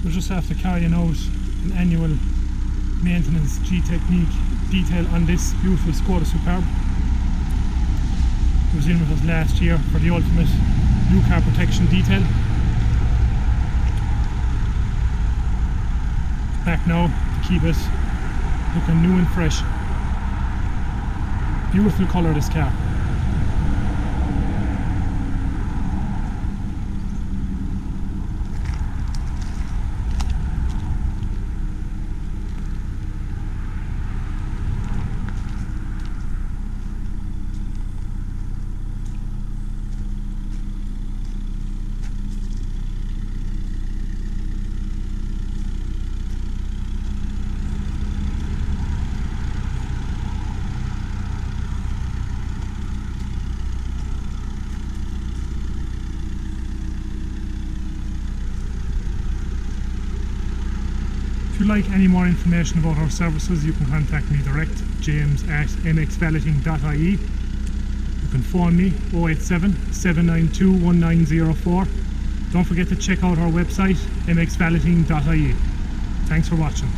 We're just after carrying out an annual maintenance Gtechniq detail on this beautiful Skoda Superb. It was in with us last year for the ultimate new car protection detail. Back now to keep it looking new and fresh. Beautiful colour, this car. If you'd like any more information about our services, you can contact me direct, james@mxvaleting.ie. You can phone me 087 792 1904. Don't forget to check out our website, mxvaleting.ie. Thanks for watching.